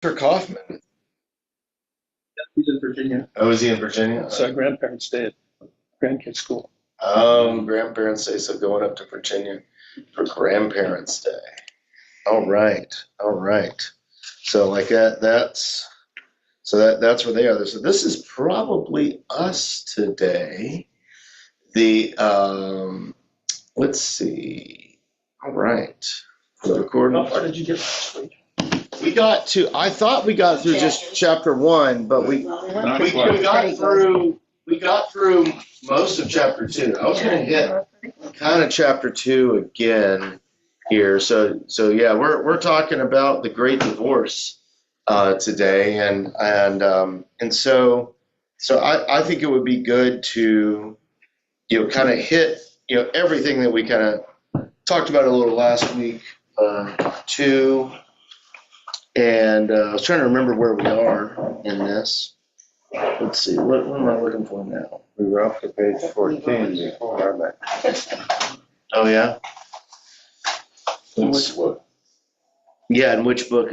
Kaufman. He's in Virginia. Oh, is he in Virginia? So grandparents stay at grandkids' school. Grandparents Day, so going up to Virginia for Grandparents Day. All right. So like that's where they are. So this is probably us today. The let's see. All right. For the recording. How far did you get last week? I thought we got through just chapter 1, but we got through most of chapter 2. I was going to hit kind of chapter 2 again here. So yeah, we're talking about the great divorce today, and so I think it would be good to kind of hit everything that we kind of talked about a little last week too. And I was trying to remember where we are in this. Let's see, what am I looking for now? We were up to page 14 before, aren't we? Oh yeah. Which book? Yeah, and which book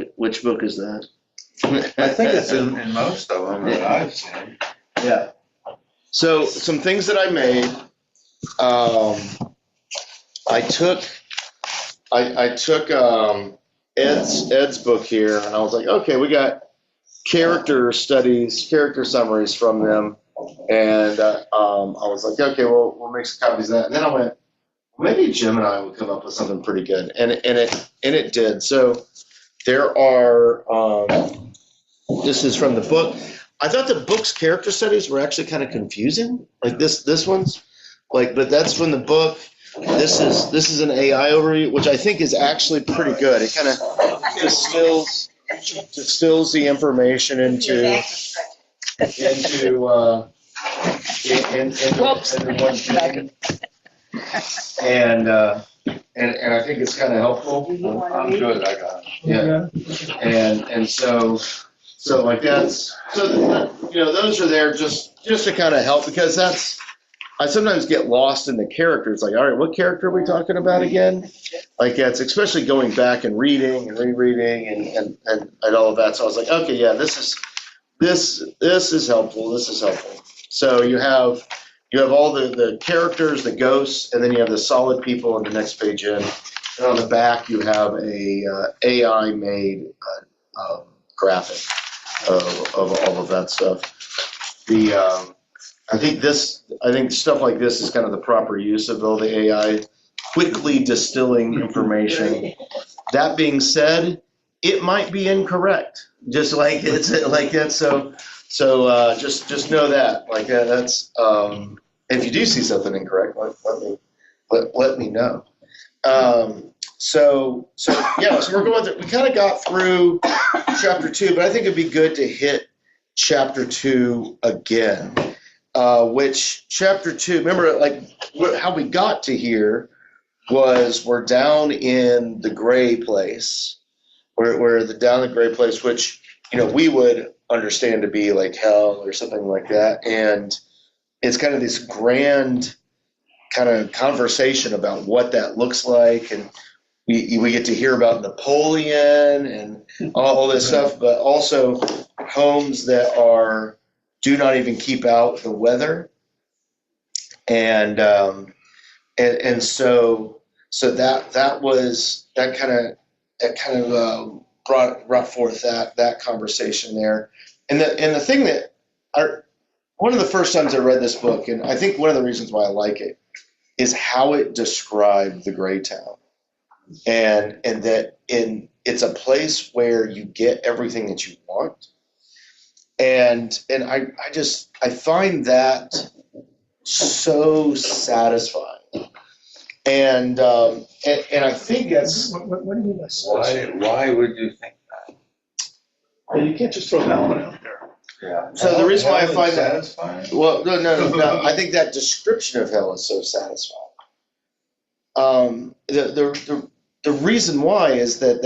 is that? I think it's in most of them that I've seen. Yeah. So some things that I made. I took Ed's book here, and I was like, okay, we got character summaries from them, and I was like, okay, we'll make some copies of that. And then I went, maybe Jim and I would come up with something pretty good, and it did. So there are. This is from the book. I thought the book's character studies were actually kind of confusing. Like this one's like, but that's from the book. This is an AI overview, which I think is actually pretty good. It kind of distills the information into one thing. And I think it's kind of helpful. I'm good, I got it. Yeah. And so like that's those are there just to kind of help, because I sometimes get lost in the characters. Like, all right, what character are we talking about again? Like, it's especially going back and reading and rereading and all of that. So I was like, okay, yeah, this is helpful. This is helpful. So you have all the characters, the ghosts, and then you have the solid people on the next page in. And on the back, you have a AI made graphic of all of that stuff. I think stuff like this is kind of the proper use of all the AI, quickly distilling information. That being said, it might be incorrect. Just like it's like that. So just know that. Like that's if you do see something incorrect, let me know. So we're going through. We kind of got through chapter 2, but I think it'd be good to hit chapter 2 again. Which chapter 2, remember, like how we got to here was we're down in the gray place, we're down in the gray place, which we would understand to be like hell or something like that, and it's kind of this grand kind of conversation about what that looks like, and we get to hear about Napoleon and all this stuff, but also homes that do not even keep out the weather, and so that kind of brought forth that conversation there, and the thing that one of the first times I read this book, and I think one of the reasons why I like it is how it described the Gray Town, and that it's a place where you get everything that you want. And I find that so satisfying, and I think that's What do you mean by satisfying? Why would you think that? Well, you can't just throw that one out there. Yeah. so. The reason why I find that, satisfying. well, no, I think that description of hell is so satisfying. The reason why is that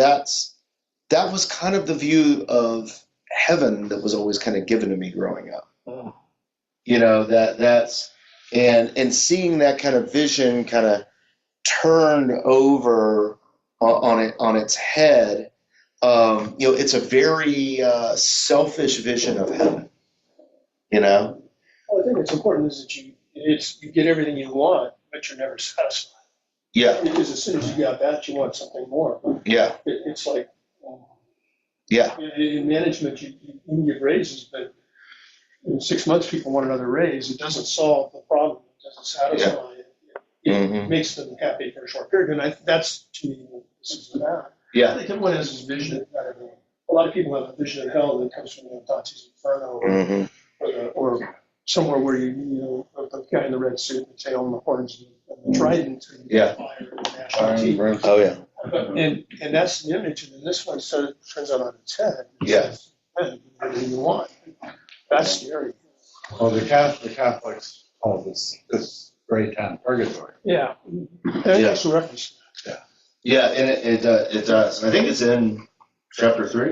was kind of the view of heaven that was always kind of given to me growing up. Oh. That's and seeing that kind of vision kind of turned over on its head, it's a very selfish vision of heaven. You know? Well, I think it's important is that you get everything you want, but you're never satisfied. Yeah, Because as soon as you got that, you want something more. yeah, It's like yeah, in management, you can give raises, but in 6 months, people want another raise. It doesn't solve the problem. It doesn't satisfy it. It Mhm. makes them happy for a short period. And that's to me what this is about. I yeah. think everyone has this vision. A lot of people have a vision of hell that comes from Dante's Inferno Hmm. or somewhere where the guy in the red suit, the tail and the horns and the trident and Yeah. fire and the national teeth. Oh, yeah. And that's the image. And then this one turns out on its head. Yeah. Everything you want. That's scary. Well, the Catholics call this great town purgatory. Yeah. That's a reference. Yeah, and it does. I think it's in chapter 3.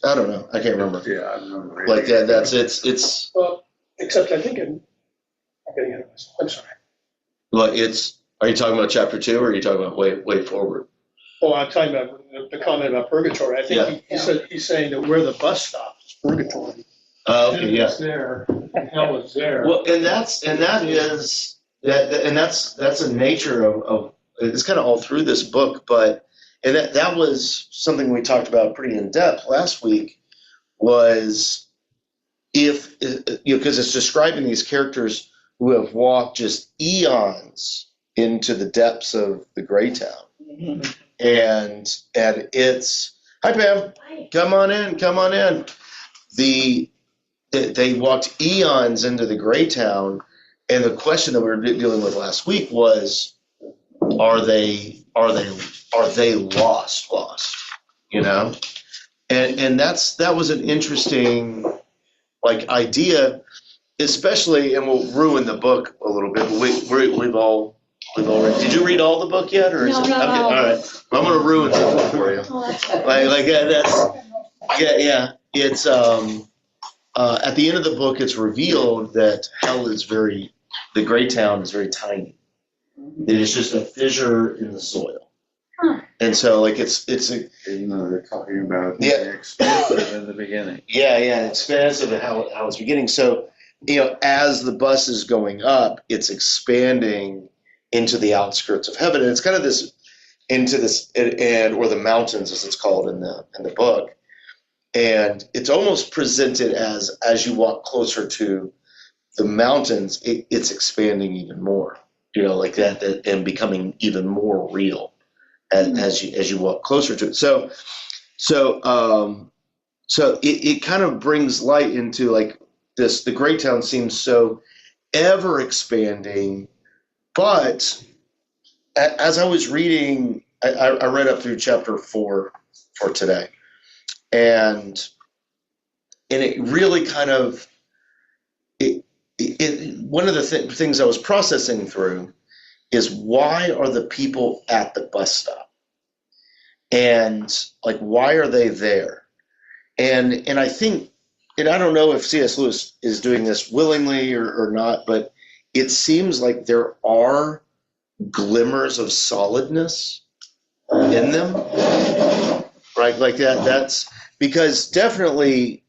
I don't know. I can't remember. Yeah, I remember. Like that. That's it's. Well, except I think I'm getting ahead of myself. I'm sorry. Well, it's. Are you talking about chapter 2, or are you talking about way forward? Oh, I'm talking about the comment about purgatory. I think he's saying that where the bus stops is purgatory. Okay. Heaven Yeah. is there, and hell is there. Well, and that's a nature of it's kind of all through this book, but that was something we talked about pretty in depth last week. Was if because it's describing these characters who have walked just eons into the depths of the gray town, Mhm. and it's hi Pam, come on in. They walked eons into the gray town, and the question that we were dealing with last week was, are they lost? You know, and that was an interesting idea, especially, and we'll ruin the book a little bit. But we've all read. Did you read all the book yet, or is No, it? no, Okay, no. all right. I'm gonna ruin something for you. Oh, that's good. Yeah. It's at the end of the book, it's revealed that hell is the gray town is very tiny. It is just a fissure in the soil. Huh. And so it's a They're talking about Yeah. the expensive in the beginning. expansive and how it's beginning. So as the bus is going up, it's expanding into the outskirts of heaven, and it's kind of this or the mountains as it's called in the book. And it's almost presented as you walk closer to the mountains, it's expanding even more, like that, and becoming even more real as you walk closer to it. So it kind of brings light into this. The Great Town seems so ever expanding, but as I was reading, I read up through chapter 4 for today. And it really kind of one of the things I was processing through is, why are the people at the bus stop, and why are they there? And I think, and I don't know if C.S. Lewis is doing this willingly or not, but it seems like there are glimmers of solidness in them, right? Like that's because definitely,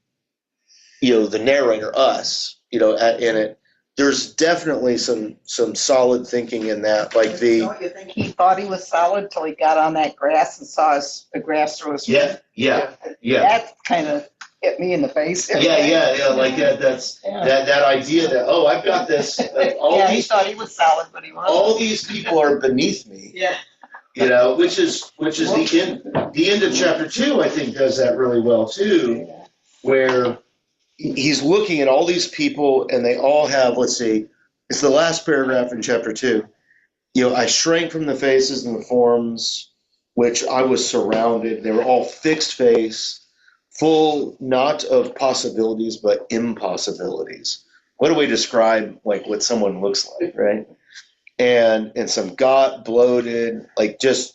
the narrator, us, in it, there's definitely some solid thinking in that. Don't you think he thought he was solid till he got on that grass and saw the grass through his feet? Yeah. That kind of hit me in the face. Yeah. Like that. That's that idea that, I've got this. He thought he was solid, but he wasn't. All these people are beneath me. Yeah. Which is the end of chapter 2. I think does that really well too, where he's looking at all these people, and they all have, let's see, it's the last paragraph in chapter 2. I shrank from the faces and the forms which I was surrounded. They were all fixed face, full not of possibilities, but impossibilities. What do we describe what someone looks like, right? And some got bloated, just,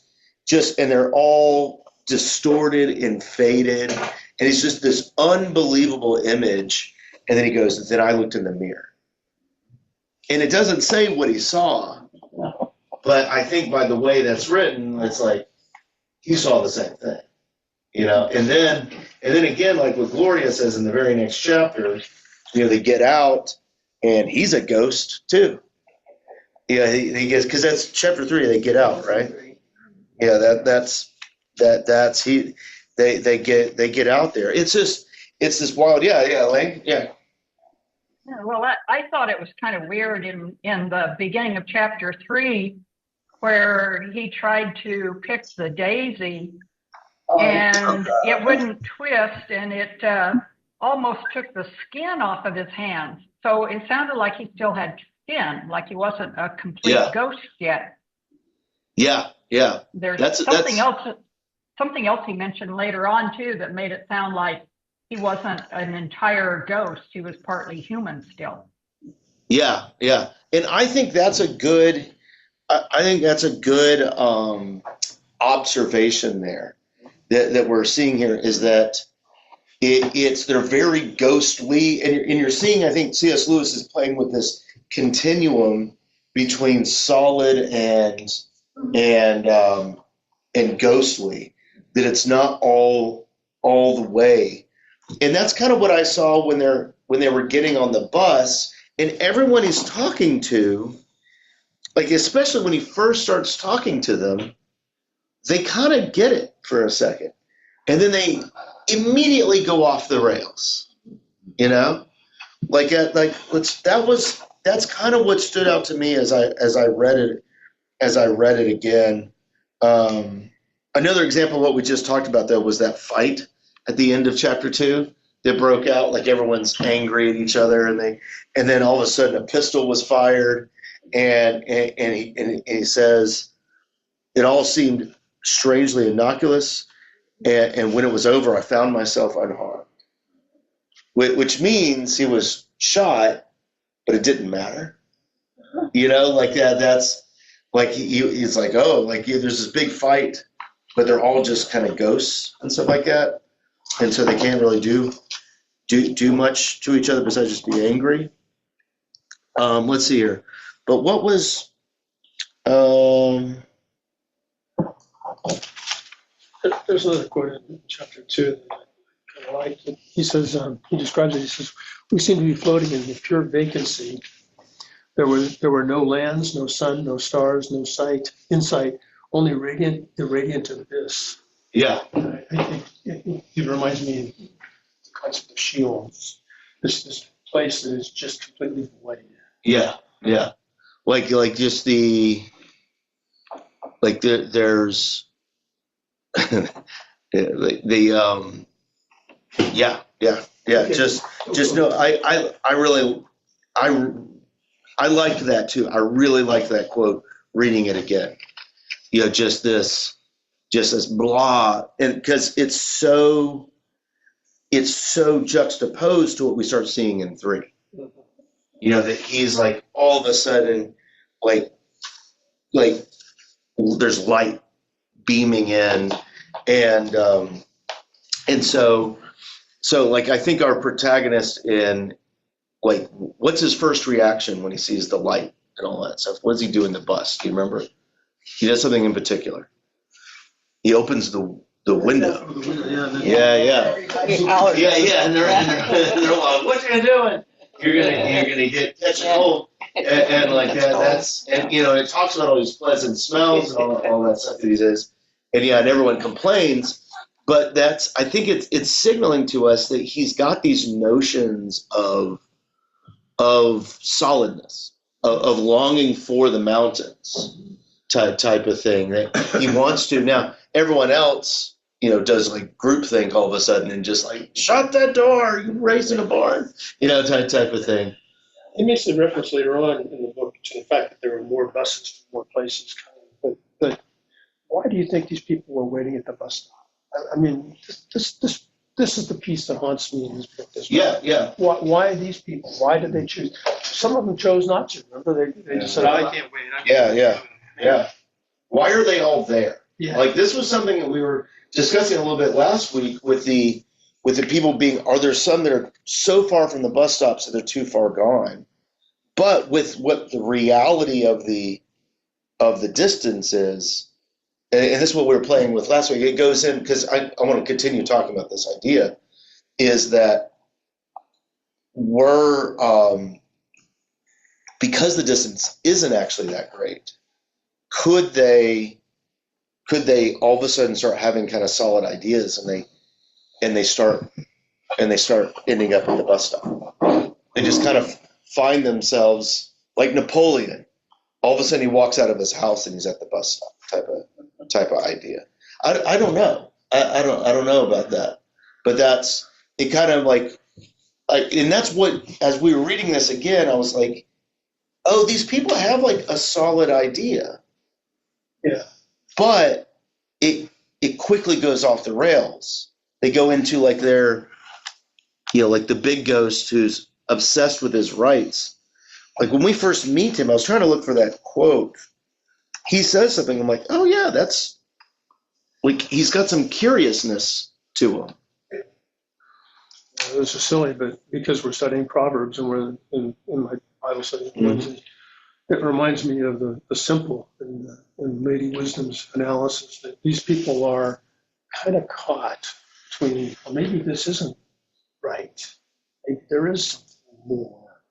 and they're all distorted and faded. And it's just this unbelievable image. And then he goes, then I looked in the mirror. And it doesn't say what he saw, but I think by the way that's written, it's he saw the same thing. And then again, like what Gloria says in the very next chapter, they get out, and he's a ghost too. Yeah, he gets, because that's chapter 3. They get out, right? Yeah, that's he. They get out there. It's this wild. Yeah, Lane. Yeah. Yeah, well, I thought it was kind of weird in the beginning of chapter 3, where he tried to pick the daisy and it wouldn't twist, and it almost took the skin off of his hands. So it sounded like he still had skin, like he wasn't a complete ghost yet. Yeah. There's something else he mentioned later on too that made it sound like he wasn't an entire ghost. He was partly human still. Yeah. And I think that's a good observation there that we're seeing here, is that they're very ghostly, and you're seeing, I think C.S. Lewis is playing with this continuum between solid and ghostly, that it's not all the way. And that's kind of what I saw when they were getting on the bus, and everyone he's talking to, like especially when he first starts talking to them, they kind of get it for a second, and then they immediately go off the rails. That's kind of what stood out to me as I read it again. Another example of what we just talked about, though, was that fight at the end of chapter 2 that broke out. Like everyone's angry at each other, and then all of a sudden a pistol was fired, and he says it all seemed strangely innocuous, and when it was over, I found myself unharmed, which means he was shot, but it didn't matter. Like that. That's like he's like, oh, like there's this big fight, but they're all just kind of ghosts and stuff like that, and so they can't really do much to each other besides just be angry. Let's see here, but what was There's another quote in chapter 2 that I kind of like. He says, he describes it. He says, "We seem to be floating in the pure vacancy. There were no lands, no sun, no stars, no insight, only the radiant abyss." Yeah. I think it reminds me of the concept of Sheol. This place that is just completely void. Yeah. Like just there's just no. I liked that too. I really liked that quote. Reading it again, just this blah, and because it's so juxtaposed to what we start seeing in 3. That he's like all of a sudden like there's light beaming in, and so like I think our protagonist in like, what's his first reaction when he sees the light and all that stuff? What does he do in the bus? Do you remember? He does something in particular. He opens the window. Yeah. And they're like, "What you doing? You're gonna catch a cold." And like that. That's, and it talks about all these pleasant smells and all that stuff that he says. And everyone complains. But I think it's signaling to us that he's got these notions of solidness, of longing for the mountains type of thing that he wants to. Now, everyone else, does like groupthink all of a sudden and just like, shut that door, you raised in a barn, type of thing. He makes the reference later on in the book to the fact that there were more buses from more places coming. But why do you think these people were waiting at the bus stop? I mean, this is the piece that haunts me in this book. Yeah. Why these people? Why did they choose? Some of them chose not to. Remember, they just said, "I can't wait." Yeah. Why are they all there? Yeah. Like, this was something that we were discussing a little bit last week with the people being. Are there some that are so far from the bus stops that they're too far gone? But with what the reality of the distance is, and this is what we were playing with last week. It goes in because I want to continue talking about this idea is that we're because the distance isn't actually that great. Could they all of a sudden start having kind of solid ideas and they start ending up at the bus stop? They just kind of find themselves like Napoleon. All of a sudden he walks out of his house and he's at the bus stop type of idea. I don't know. I don't know about that. But that's it kind of like and that's what as we were reading this again, I was like, oh, these people have like a solid idea. Yeah. But it quickly goes off the rails. They go into like their like the big ghost who's obsessed with his rights. Like when we first meet him, I was trying to look for that quote. He says something. I'm like, oh yeah, that's like he's got some curiousness to him. This is silly, but because we're studying Proverbs and we're in my Bible study, it reminds me of the simple in Lady Wisdom's analysis that these people are kind of caught between, well, maybe this isn't right. Maybe there is something more,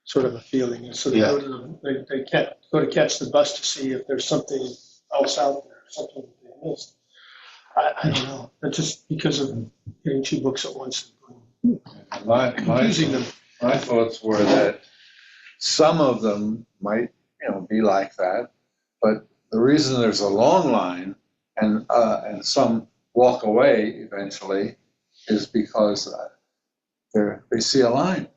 sort of a feeling. And so they go to catch the bus to see if there's something else out there, something that they missed. I don't know. That's just because of getting two books at once and confusing them. My thoughts were that some of them might, be like that, but the reason there's a long line and some walk away eventually is because they see a line.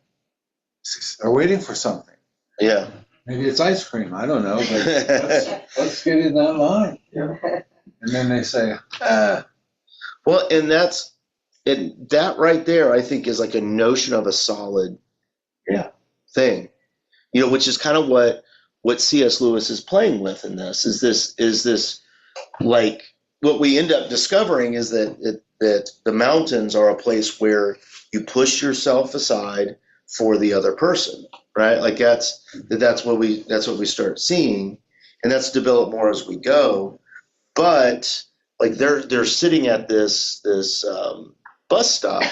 They're waiting for something. Yeah. Maybe it's ice cream. I don't know. But let's get in that line. Yeah. And then they say, Well, and that right there, I think, is like a notion of a solid thing, which is kind of what C.S. Lewis is playing with in this. Is this like what we end up discovering is that the mountains are a place where you push yourself aside for the other person, right? Like that's what we start seeing, and that's developed more as we go. But like they're sitting at this bus stop,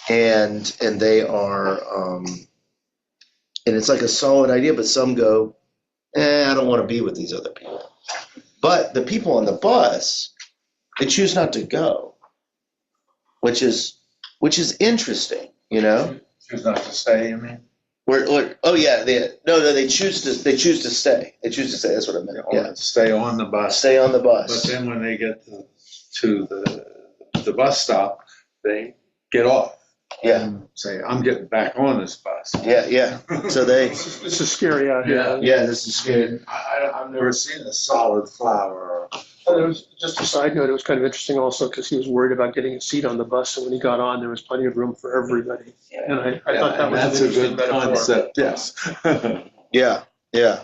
and they are, and it's like a solid idea. But some go, I don't want to be with these other people. But the people on the bus, they choose not to go, which is interesting, choose not to stay, you mean? They choose to stay. They choose to stay. That's what I meant. Yeah. Stay on the bus. Stay on the bus. But then when they get to the bus stop, they get off. Yeah. And say, I'm getting back on this bus. Yeah. So they. This is scary out here. Yeah, this is scary. I've never seen a solid flower. There was just a side note. It was kind of interesting also because he was worried about getting a seat on the bus, and when he got on, there was plenty of room for everybody. And I thought that was that's an a interesting good metaphor. concept. Yes. Yeah.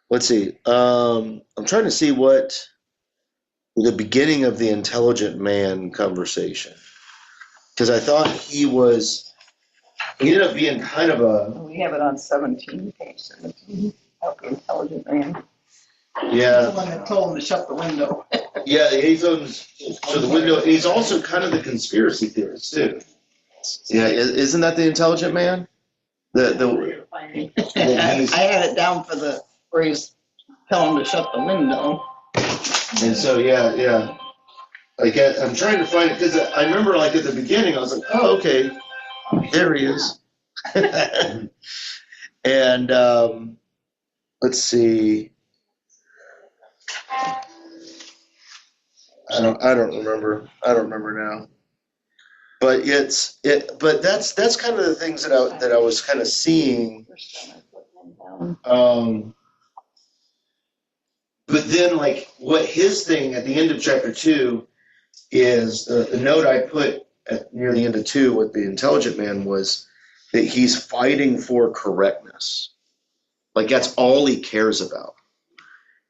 Let's see. I'm trying to see what the beginning of the intelligent man conversation, because I thought he ended up being kind of a. We have it on 17, page 17, of the intelligent man. Yeah. The one that told him to shut the window. Yeah, he's on to the window. He's also kind of the conspiracy theorist too. Yeah, isn't that the intelligent man? I had it down for where he's telling him to shut the window. And so yeah. Like I'm trying to find it because I remember like at the beginning I was like, oh okay, there he is. And let's see. I don't remember now. But but that's kind of the things that I was kind of seeing. But then like what his thing at the end of chapter 2 is the note I put near the end of 2 with the intelligent man was that he's fighting for correctness. Like that's all he cares about.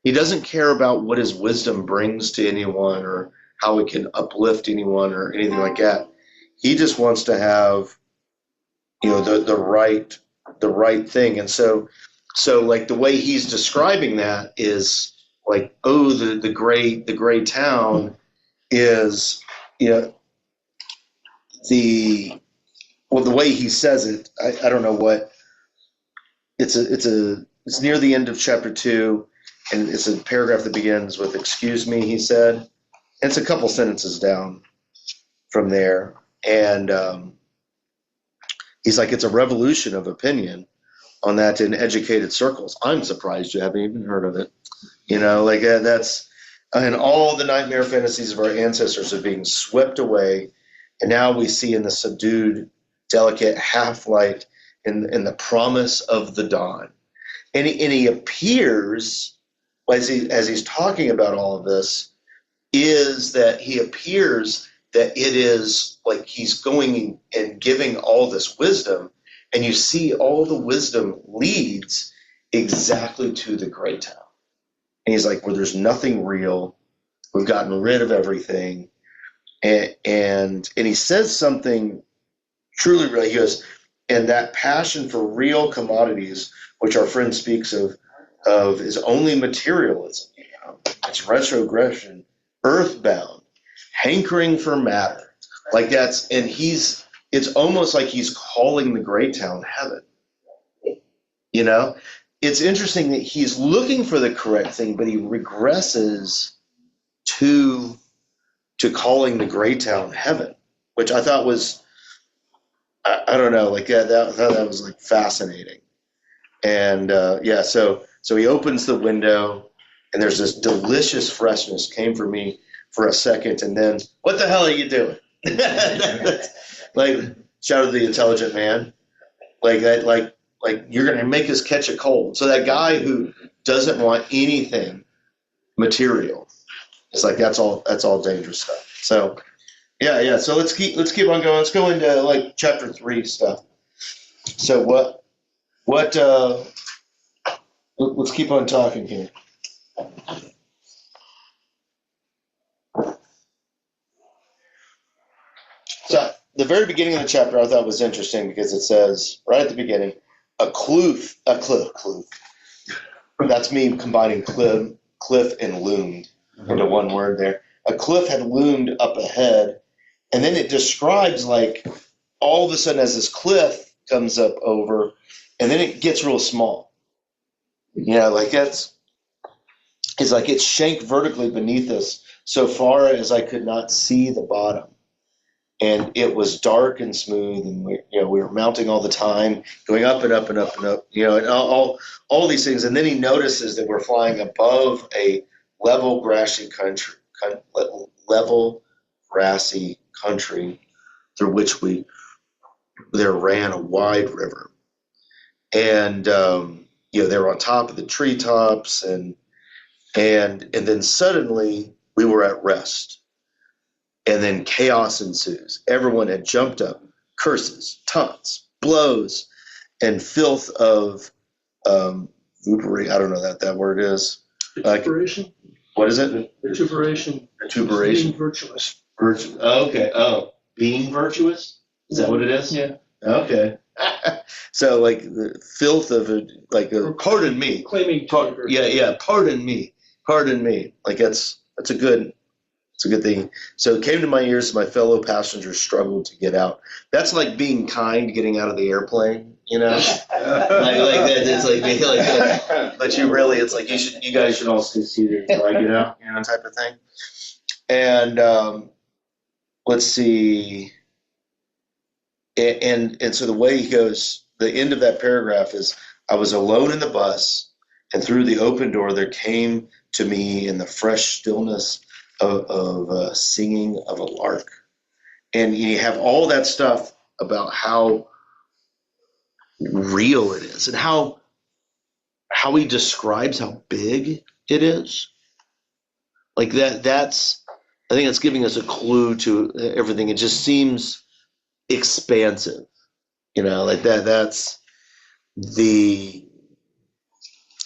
He doesn't care about what his wisdom brings to anyone or how it can uplift anyone or anything like that. He just wants to have, the right thing. And so like the way he's describing that is like, oh, the gray town is, the way he says it, I don't know what it's near the end of chapter 2, and it's a paragraph that begins with "excuse me," he said, and it's a couple sentences down from there, and he's like, it's a revolution of opinion on that in educated circles. I'm surprised you haven't even heard of it. Like that's, and all the nightmare fantasies of our ancestors are being swept away. And now we see in the subdued, delicate half-light in the promise of the dawn. And he appears, as he's talking about all of this, is that he appears that it is like he's going and giving all this wisdom, and you see all the wisdom leads exactly to the gray town. And he's like, where there's nothing real, we've gotten rid of everything. And he says something truly real. He goes, and that passion for real commodities, which our friend speaks of is only materialism. It's retrogression, earthbound, hankering for matter. Like that's, and it's almost like he's calling the gray town heaven. It's interesting that he's looking for the correct thing, but he regresses to calling the gray town heaven, which I thought was, I don't know, like that was like fascinating. And so he opens the window, and there's this delicious freshness came for me for a second, and then, what the hell are you doing? Like, shouted the intelligent man, like you're gonna make us catch a cold. So that guy who doesn't want anything material, it's like that's all dangerous stuff. So yeah. So let's keep on going. Let's go into like chapter 3 stuff. So let's keep on talking here. So the very beginning of the chapter I thought was interesting because it says right at the beginning, a kloof. That's me combining cliff and loomed into one word there. A cliff had loomed up ahead, and then it describes like all of a sudden as this cliff comes up over, and then it gets real small. Like it's like it shanked vertically beneath us so far as I could not see the bottom. And it was dark and smooth, and we were mounting all the time, going up and up and up and up, and all these things. And then he notices that we're flying above a level grassy country through which there ran a wide river. And they were on top of the treetops, and then suddenly we were at rest. And then chaos ensues. Everyone had jumped up, curses, taunts, blows, and filth of vituperation. I don't know that word is. Vituperation? What is it? Vituperation. Vituperation. Being virtuous. Okay. Oh, being virtuous? Is that what it is? Yeah. Okay. So like the filth of pardon me. Claiming to be virtuous. Yeah. Pardon me. Like that's a good. It's a good thing. So it came to my ears, my fellow passengers struggled to get out. That's like being kind, getting out of the airplane, like that. It's like, but you really, it's like you guys should all stay seated until I get out, type of thing. And let's see. And so the way he goes, the end of that paragraph is, I was alone in the bus, and through the open door there came to me in the fresh stillness of singing of a lark. And you have all that stuff about how real it is and how he describes how big it is. Like that's, I think that's giving us a clue to everything. It just seems expansive, like that's the,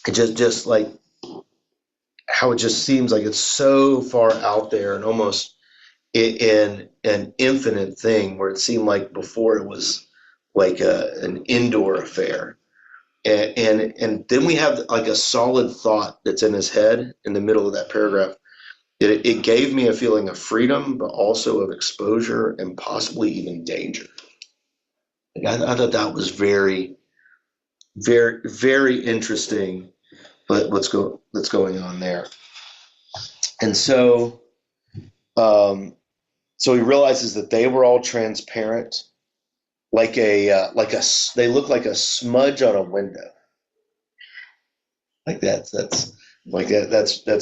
it just like, how it just seems like it's so far out there and almost in an infinite thing, where it seemed like before it was like an indoor affair. And then we have like a solid thought that's in his head in the middle of that paragraph. It gave me a feeling of freedom, but also of exposure and possibly even danger. I thought that was very, very, very interesting. But that's going on there. And so, so he realizes that they were all transparent, they look like a smudge on a window. Like that's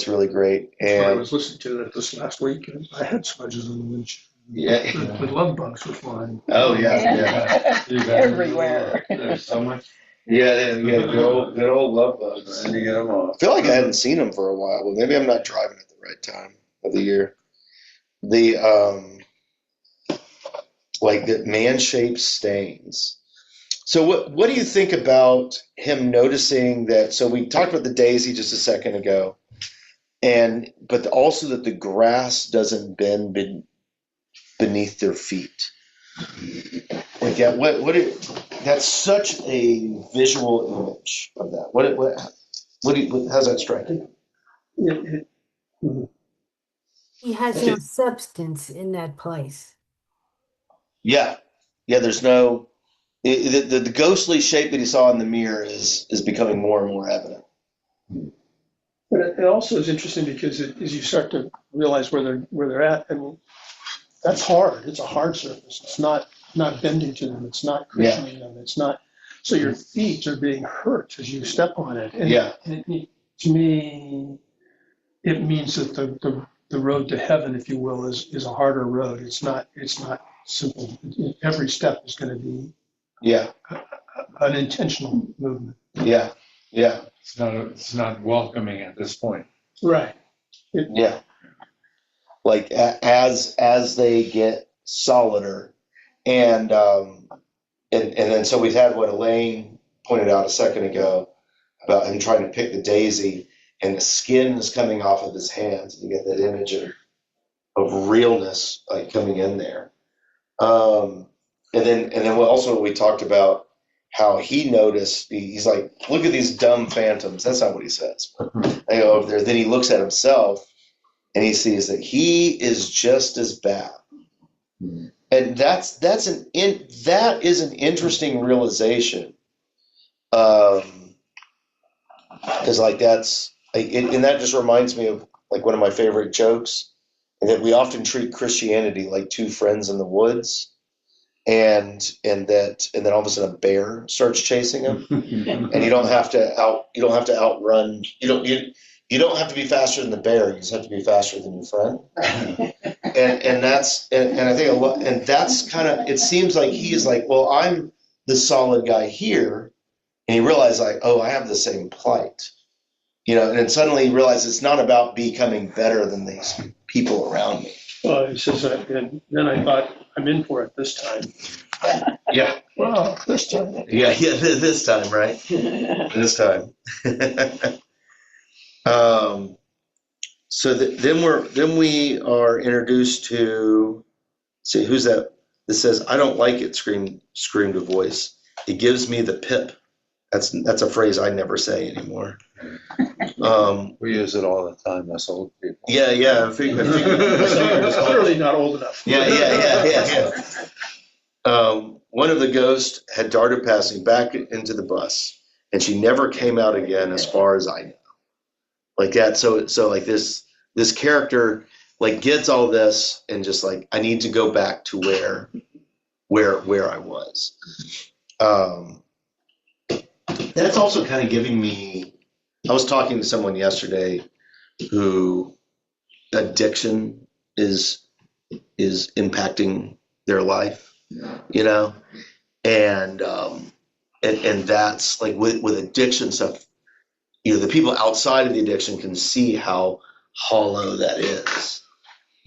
really great. I And was listening to it this last week, and I had smudges on the windshield. yeah, The love bugs were flying. oh yeah, Everywhere. There's so much. yeah. Good old love bugs. To get them off. I feel like I hadn't seen them for a while. Well, maybe I'm not driving at the right time of the year. The like the man-shaped stains. So what do you think about him noticing that? So we talked about the daisy just a second ago, but also that the grass doesn't bend beneath their feet. Like that's such a visual image of that. How's that strike you? He has no substance in that place. Yeah, there's no the ghostly shape that he saw in the mirror is becoming more and more evident. But it also is interesting because as you start to realize where they're at, and that's hard. It's a hard surface. It's not bending to them. It's not cushioning them. It's not. So your feet are being hurt as you step on it. And, to me, it means that the road to heaven, if you will, is a harder road. It's not simple. Every step is going to be an intentional movement. Yeah. It's not welcoming at this point. Right. Like as they get solider, and then so we've had what Elaine pointed out a second ago about him trying to pick the daisy, and the skin is coming off of his hands. You get that image of realness like coming in there. And then what we talked about how he noticed, he's like, look at these dumb phantoms. That's not what he says. I go over there. Then he looks at himself and he sees that he is just as bad. And that is an interesting realization. Because like and that just reminds me of like one of my favorite jokes, and that we often treat Christianity like two friends in the woods. And then all of a sudden a bear starts chasing him, and you don't have to outrun. You don't have to be faster than the bear. You just have to be faster than your friend. and I think and that's kind of, it seems like he's like, well, I'm the solid guy here, and he realized like, oh, I have the same plight, and then suddenly he realizes it's not about becoming better than these people around me. Well, he says, and then I thought, I'm in for it this time. Yeah. Well, this time. Yeah, this time, right? This time. So then we are introduced to, see, who's that? That says, "I don't like it," screamed a voice. "It gives me the pip." That's a phrase I never say anymore. We use it all the time, us old people. Yeah. I figure It's clearly not old enough. Yeah. One of the ghosts had darted past me back into the bus, and she never came out again, as far as I know. Like that. So like this character like gets all this and just like, I need to go back to where I was. That's also kind of giving me. I was talking to someone yesterday who addiction is impacting their life, and that's like with addiction stuff, the people outside of the addiction can see how hollow that is,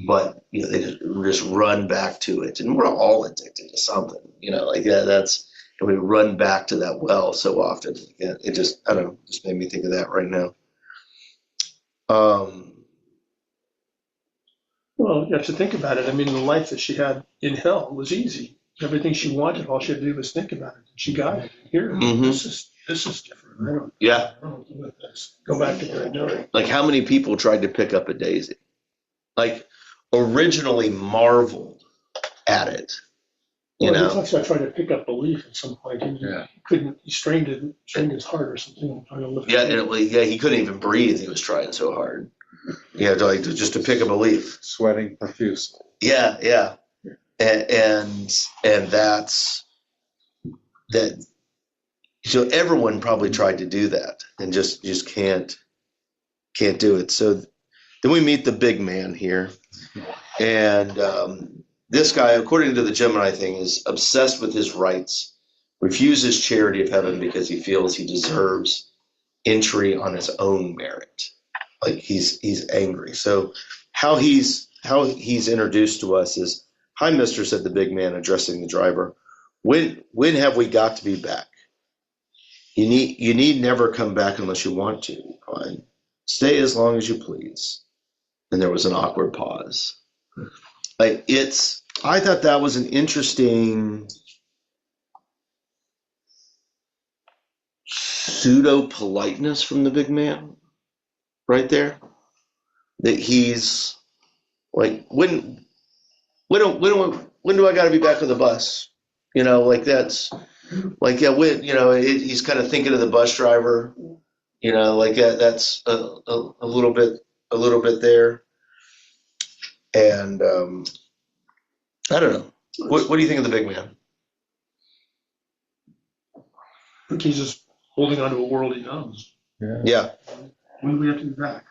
but they just run back to it, and we're all addicted to something, like that's. And we run back to that well so often. It just, I don't know, just made me think of that right now. Well, you have to think about it. I mean, the life that she had in hell was easy. Everything she wanted, all she had to do was think about it. She got it. Here, Mhm. this is This is different. Yeah. I don't know what this. Go back to what I know. Like how many people tried to pick up a daisy? Like originally marveled at it, you Well, he know? talks about trying to pick up belief at some point. He Yeah. couldn't, he strained his heart or something. Trying to lift Yeah, it. yeah, he couldn't even breathe. He was trying so hard. Yeah, just to pick up a leaf. Sweating profusely. Yeah, yeah. And that's that. So everyone probably tried to do that and just can't do it. So then we meet the big man here, and this guy, according to the Gemini thing, is obsessed with his rights, refuses charity of heaven because he feels he deserves entry on his own merit. Like he's angry. So how he's introduced to us is, "Hi, mister," said the big man, addressing the driver. When have we got to be back? You need never come back unless you want to. Fine. Stay as long as you please. And there was an awkward pause. Like I thought that was an interesting pseudo politeness from the big man right there. That he's like, when do I got to be back on the bus? You know, like that's like, yeah, he's kind of thinking of the bus driver, you know, like that's a little bit there. And I don't know. What do you think of the big man? I think he's just holding on to a world he knows. Yeah. When do we have to be back?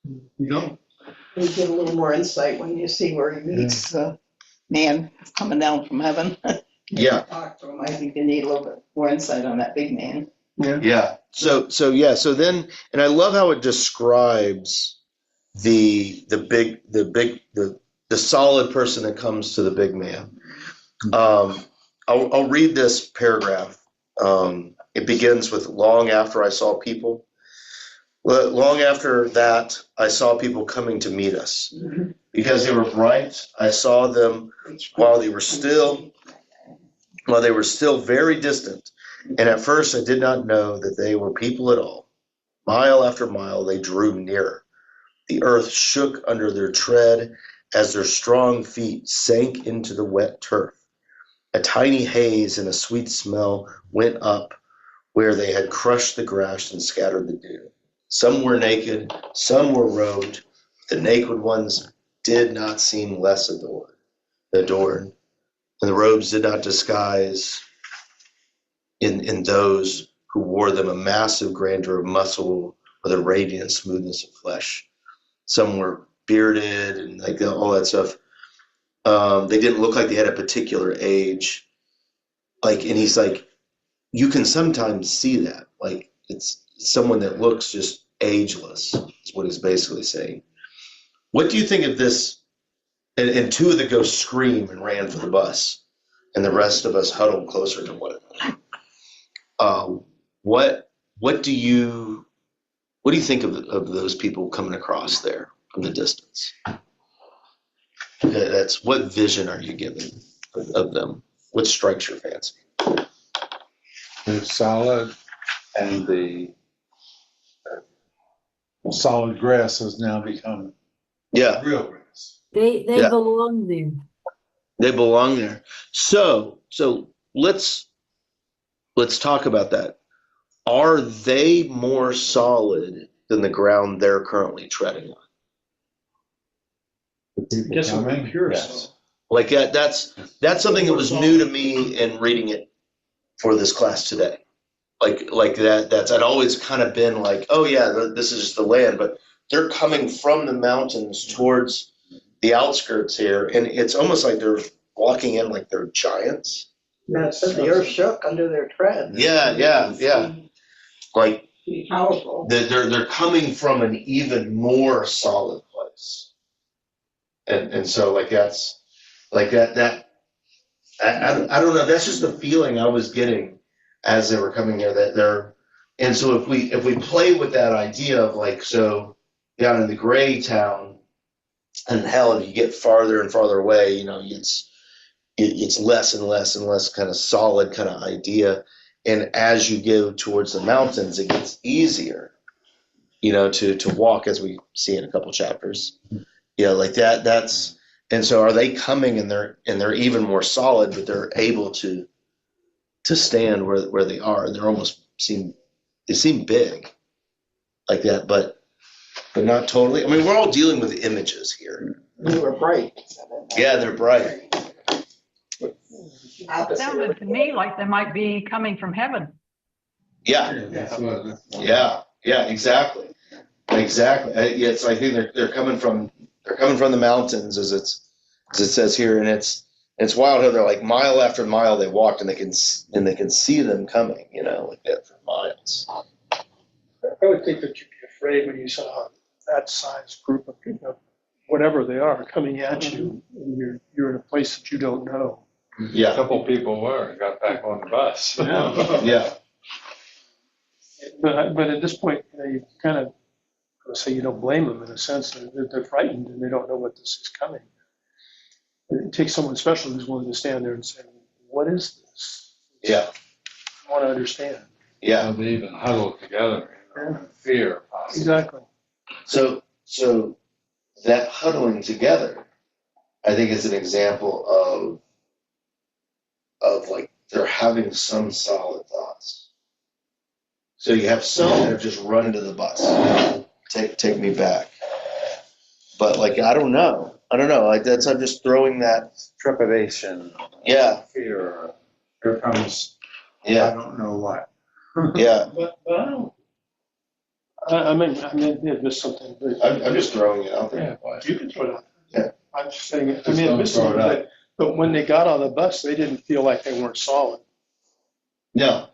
You don't. You get a little more insight when you see where he meets the man coming down from heaven. Yeah. Talk to him. I think you need a little bit more insight on that big man. Yeah. So then, and I love how it describes the solid person that comes to the big man. I'll read this paragraph. It begins with, "Long after I saw people. Long after that, I saw people coming to meet us. Because they were bright, I saw them while they were still very distant. And at first I did not know that they were people at all. Mile after mile they drew nearer. The earth shook under their tread as their strong feet sank into the wet turf. A tiny haze and a sweet smell went up where they had crushed the grass and scattered the dew. Some were naked, some were robed. The naked ones did not seem less adorned, and the robes did not disguise in those who wore them a massive grandeur of muscle or the radiant smoothness of flesh. Some were bearded and like all that stuff. They didn't look like they had a particular age. Like, and he's like, you can sometimes see that. Like, it's someone that looks just ageless, is what he's basically saying. What do you think of this? And two of the ghosts screamed and ran for the bus, and the rest of us huddled closer to one another. What do you think of those people coming across there from the distance? That's what vision are you given of them? What strikes your fancy? They're solid, and the solid grass has now become real grass. They Yeah. belong there. They belong there. So let's talk about that. Are they more solid than the ground they're currently treading on? I guess it would be pure. Yes. Like that's something that was new to me in reading it for this class today. Like that's I'd always kind of been like, oh yeah, this is just the land, but they're coming from the mountains towards the outskirts here, and it's almost like they're walking in like they're giants. Yeah, it said the earth shook under their tread. Yeah. Like Pretty powerful. they're coming from an even more solid place, and so like that's like that. I don't know. That's just the feeling I was getting as they were coming here. That they're, and so if we play with that idea of like, so down in the gray town, and hell, if you get farther and farther away, you know, it's less and less and less kind of solid kind of idea. And as you go towards the mountains, it gets easier, to walk, as we see in a couple chapters. Like that. And so are they coming and they're even more solid, but they're able to stand where they are. They're almost seem big like that, but not totally. I mean, we're all dealing with images here. They were bright. Yeah, they're bright. It sounded to me like they might be coming from heaven. Yeah, That's what- yeah, exactly. It's I think they're coming from the mountains, as it says here, and it's wild how they're like mile after mile they walked, and they can see them coming, like that for miles. I would think that you'd be afraid when you saw that size group of people, whatever they are, coming at you, and you're in a place that you don't know. A Yeah, couple people were and got back on the bus. yeah, But at this point, you kind of say you don't blame them in a sense. They're frightened and they don't know what this is coming. It takes someone special who's willing to stand there and say, "What is this?" yeah, I want to understand. yeah. They even huddled together in fear, possibly. Exactly. So that huddling together, I think, is an example of like they're having some solid thoughts. So you have some that have just run into the bus, take me back. But like I don't know. I'm just throwing that. Trepidation, Yeah, fear. Here comes, I yeah, don't know what. yeah. But I don't. I mean, it missed something. I'm just throwing it out there. You can throw it out. Yeah. I'm just saying, I Just mean, it don't missed throw it something, out. but when they got on the bus, they didn't feel like they weren't solid. No.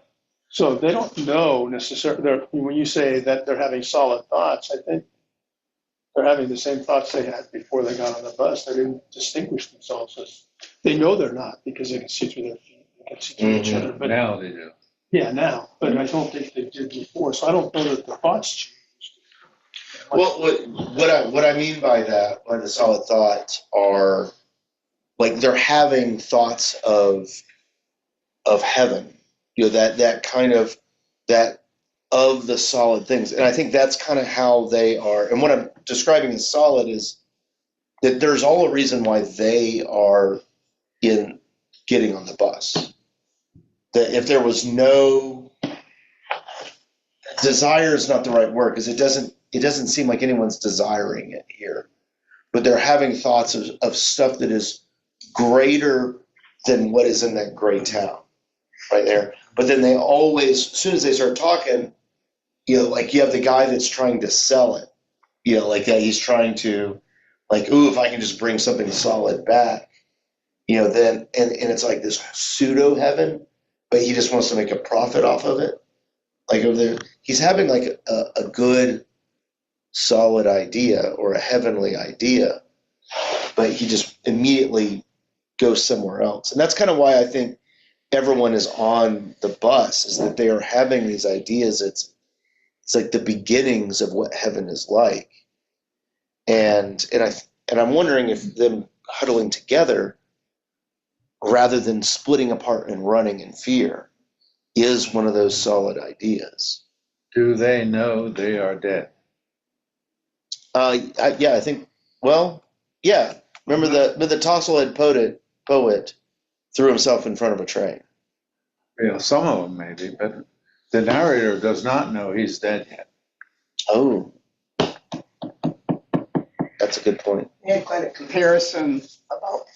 So they don't know necessarily, when you say that they're having solid thoughts, I think they're having the same thoughts they had before they got on the bus. They didn't distinguish themselves as, they know they're not because they can see through their feet, they can see through each other. But Now they do. yeah, now, but I don't think they did before. So I don't know that the thoughts changed. Well, what I mean by that, by the solid thoughts, are like they're having thoughts of heaven, that kind of that of the solid things, and I think that's kind of how they are. And what I'm describing as solid is that there's all a reason why they are in getting on the bus. That if there was no desire is not the right word, because it doesn't seem like anyone's desiring it here, but they're having thoughts of stuff that is greater than what is in that gray town right there. But then they always, as soon as they start talking, like you have the guy that's trying to sell it, like that he's trying to, like, ooh, if I can just bring something solid back, then, and it's like this pseudo heaven, but he just wants to make a profit off of it. Like over there, he's having like a good, solid idea or a heavenly idea, but he just immediately goes somewhere else. And that's kind of why I think everyone is on the bus, is that they are having these ideas. It's like the beginnings of what heaven is like. And I'm wondering if them huddling together rather than splitting apart and running in fear is one of those solid ideas. Do they know they are dead? I think, well, yeah. Remember the tousled poet threw himself in front of a train. Some of them maybe, but the narrator does not know he's dead yet. Oh, that's a good point. They had quite a comparison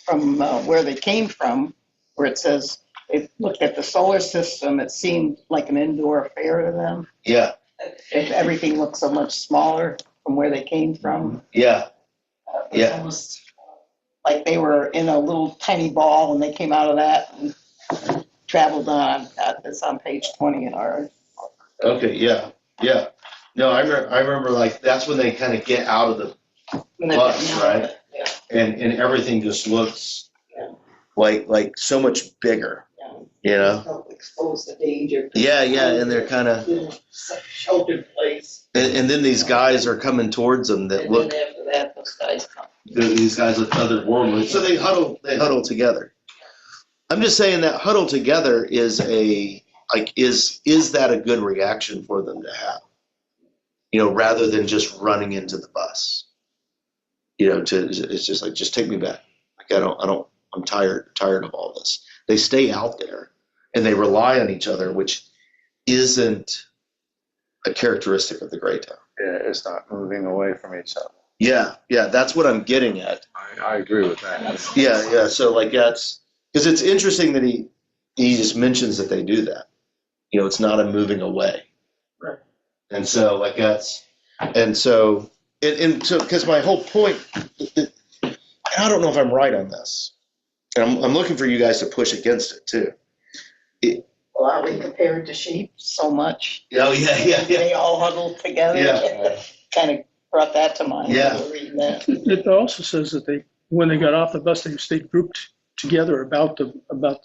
from where they came from, where it says they looked at the solar system. It seemed like an indoor affair to them. Yeah, If everything looked so much smaller from where they came from. yeah, It was almost like they were in a little tiny ball and they came out of that and traveled on. It's on page 20 in our. okay, yeah. No, I remember like that's when they kind of get out of the bus, right? Yeah. And everything just looks like so much bigger, Help expose the danger. Yeah, and they're kind of, Sheltered place. and then these guys are coming towards them that And look, then after that, those guys come. these guys look otherworldly. So they huddle together. I'm just saying that huddle together is like, is that a good reaction for them to have? Rather than just running into the bus, it's just like, just take me back. Like, I'm tired of all this. They stay out there and they rely on each other, which isn't a characteristic of the gray town. Yeah, it's not moving away from each other. Yeah, that's what I'm getting at. I agree with that. Yeah. So like that's because it's interesting that he just mentions that they do that. It's not a moving away. Right. And so like that's and so because my whole point, I don't know if I'm right on this, and I'm looking for you guys to push against it too. Well, are we compared to sheep so much? Oh yeah. They all huddled together. Yeah. Kind of brought that to mind. Yeah. When we were reading that. It also says that when they got off the bus, they stayed grouped together about the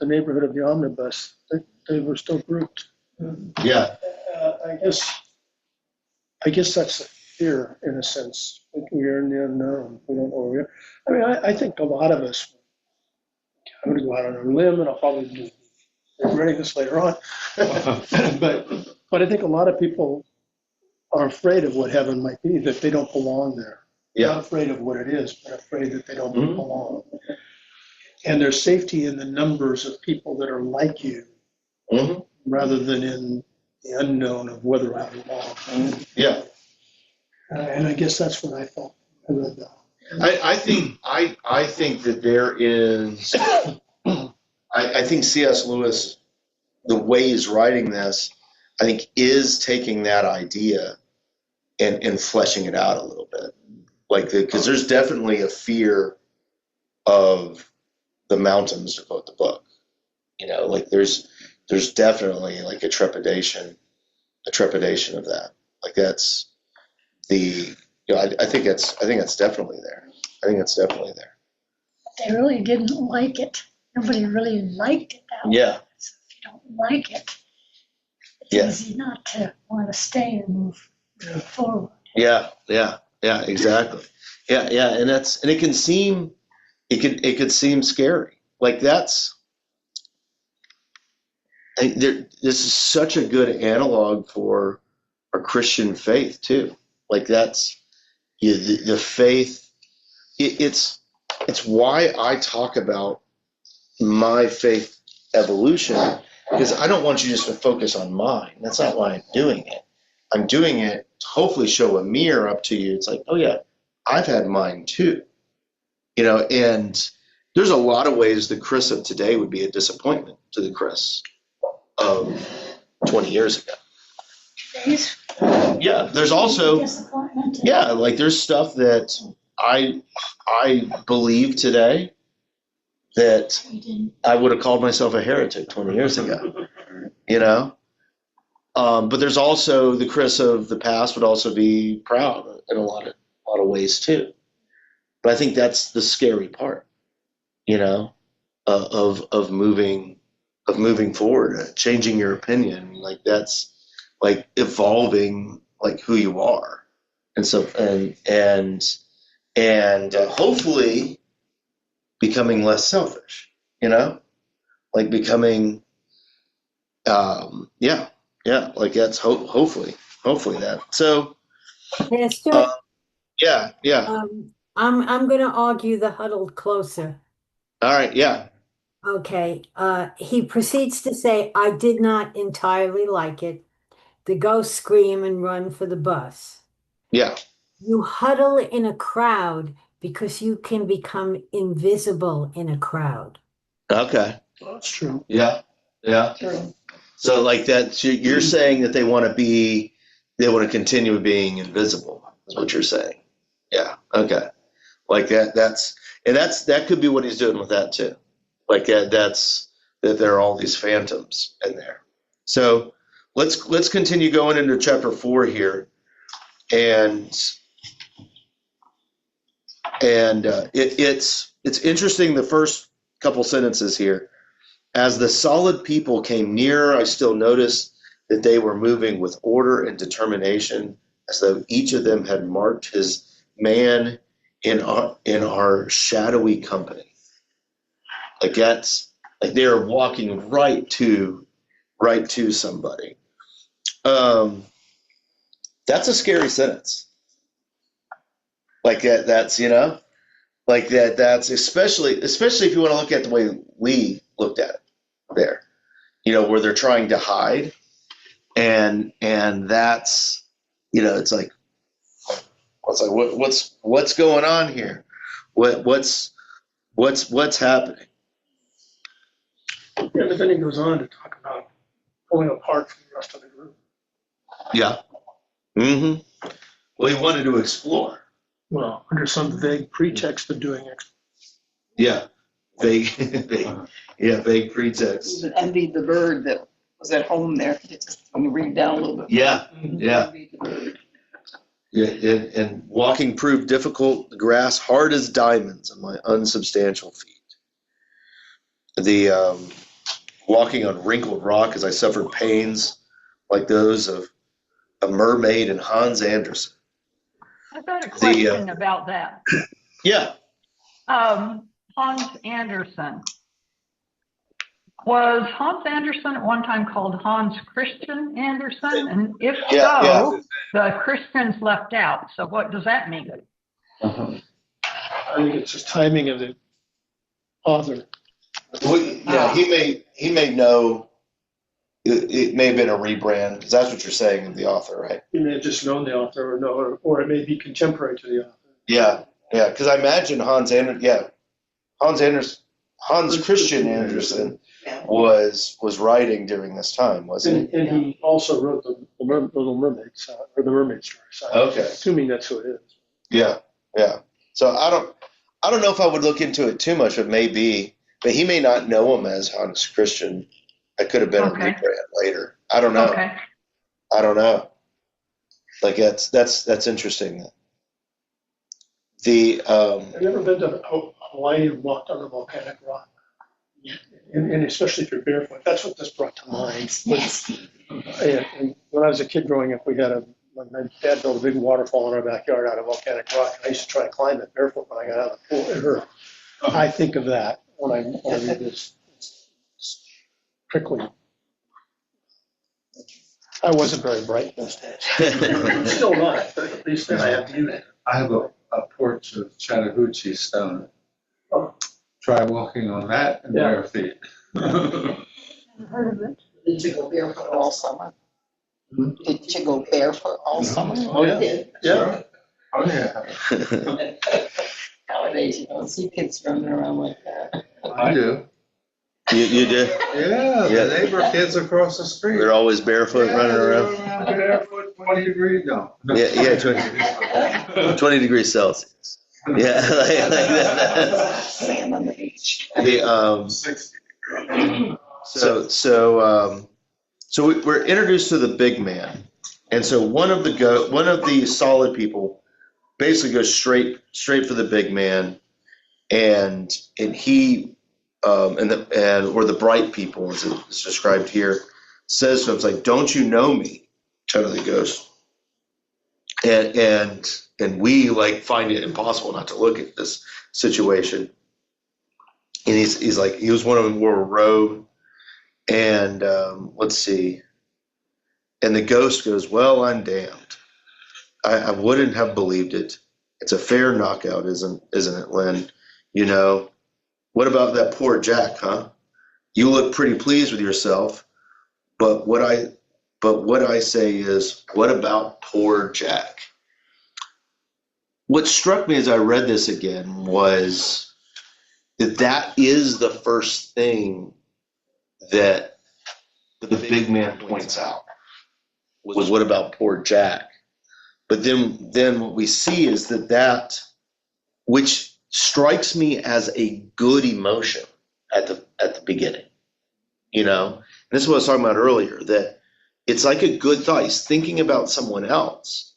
neighborhood of the omnibus. They were still grouped. Yeah. I guess that's a fear in a sense. Like, we are in the unknown. We don't know where we are. I mean, I think a lot of us. I'm going to go out on a limb, and I'll probably be regretting this later on. but I think a lot of people are afraid of what heaven might be, that they don't belong there. Yeah. Not afraid of what it is, but afraid that they don't belong. And there's safety in the numbers of people that are like you, rather than in the unknown of whether I belong. Yeah. And I guess that's what I thought. I read that. I think that there is. I think C.S. Lewis, the way he's writing this, I think is taking that idea and fleshing it out a little bit, like because there's definitely a fear of the mountains, to quote the book. Like there's definitely like a trepidation of that. Like that's the. I think it's definitely there. I think it's definitely there. They really didn't like it. Nobody really liked it that way. Yeah. So if you don't like it, it's easy not to want to stay and move forward. Yeah, exactly. Yeah, and it can seem, it could seem scary. Like this is such a good analog for our Christian faith too. Like that's the faith. It's why I talk about my faith evolution, because I don't want you just to focus on mine. That's not why I'm doing it. I'm doing it to hopefully show a mirror up to you. It's like, oh yeah, I've had mine too. And there's a lot of ways the Chris of today would be a disappointment to the Chris of 20 years ago. Today's Yeah, there's also, disappointment. yeah, like there's stuff that I believe today that You didn't. I would have called myself a heretic 20 years ago, but there's also the Chris of the past would also be proud in a lot of ways too. But I think that's the scary part, of moving forward, changing your opinion. Like that's like evolving, like who you are, and so and hopefully becoming less selfish, like becoming, like that's hopefully that. So, Pastor, yeah. I'm going to argue the huddled closer. All right. Yeah. Okay. He proceeds to say, I did not entirely like it. The ghosts scream and run for the bus. Yeah. You huddle in a crowd because you can become invisible in a crowd. Okay. That's true. Yeah. True. So like that, you're saying that they want to continue being invisible, is what you're saying. Yeah. Okay. Like that could be what he's doing with that too. Like that there are all these phantoms in there. So let's continue going into chapter 4 here. And it's interesting, the first couple sentences here. As the solid people came nearer, I still noticed that they were moving with order and determination, as though each of them had marked his man in our shadowy company. Like that's like they're walking right to write to somebody. That's a scary sentence. Like that's, like that's especially if you want to look at the way Lee looked at it there, where they're trying to hide. And that's, it's like what's going on here? What's happening? Yeah, but then he goes on to talk about pulling apart from the rest of the group. Yeah. Mm-hmm. Well, he wanted to explore. Well, under some vague pretext of doing it. Yeah. Vague pretext. He envied the bird that was at home there. Just let me read down a little bit. Yeah. Envied the bird. Yeah. And walking proved difficult, the grass hard as diamonds on my unsubstantial feet. The walking on wrinkled rock as I suffered pains like those of a mermaid and Hans Andersen. I've got a question about that. Yeah. Hans Andersen. Was Hans Andersen at one time called Hans Christian Andersen? And if so, the Christians left out. So what does that mean? I think it's just timing of the author. Well, yeah, he may know. It may have been a rebrand, because that's what you're saying of the author, right? He may have just known the author, or it may be contemporary to the author. Yeah, because I imagine Hans Christian Andersen was writing during this time, wasn't he? And he also wrote the Little Mermaid, or the Mermaid story. So Okay. Assuming that's who it is. Yeah. So I don't know if I would look into it too much. It may be, but he may not know him as Hans Christian. That could have been a rebrand later. I don't know. Okay. I don't know. Like that's interesting. Have you ever been to Hawaii and walked on a volcanic rock? And especially if you're barefoot, that's what this brought to mind. Yes. And when I was a kid growing up, my dad built a big waterfall in our backyard out of volcanic rock. I used to try to climb it barefoot when I got out of the pool. It hurt. I think of that when I read this. It's prickly. I wasn't very bright those days. I'm still not, but at least then I have beauty. I have a porch of Chattahoochee stone. Oh. Try walking on that in bare feet. Heard of it? Did you go barefoot all summer? Did you go barefoot all summer? Oh, yeah. Did. Yeah. Oh, yeah. Nowadays, you don't see kids running around like that. I do. You did? Yeah, the neighbor kids across the street. They're always barefoot running around. Barefoot, 20 degrees, no. Yeah, 20 degrees Celsius. Yeah, like that. Sand on the beach. So we're introduced to the big man, and so one of the solid people basically goes straight for the big man, and he or the bright people, as it's described here, says to him, it's like, "Don't you know me?" kind of the ghost, and we find it impossible not to look at this situation. And he's like, he was one of them who wore a robe, and let's see, and the ghost goes, "Well, I'm damned. I wouldn't have believed it. It's a fair knockout, isn't it, Lynn? What about that poor Jack, huh? You look pretty pleased with yourself, but what I say is, what about poor Jack?" What struck me as I read this again was that is the first thing that the big man points out, was what about poor Jack? But then what we see is that which strikes me as a good emotion at the beginning, and this is what I was talking about earlier, that it's like a good thought. He's thinking about someone else,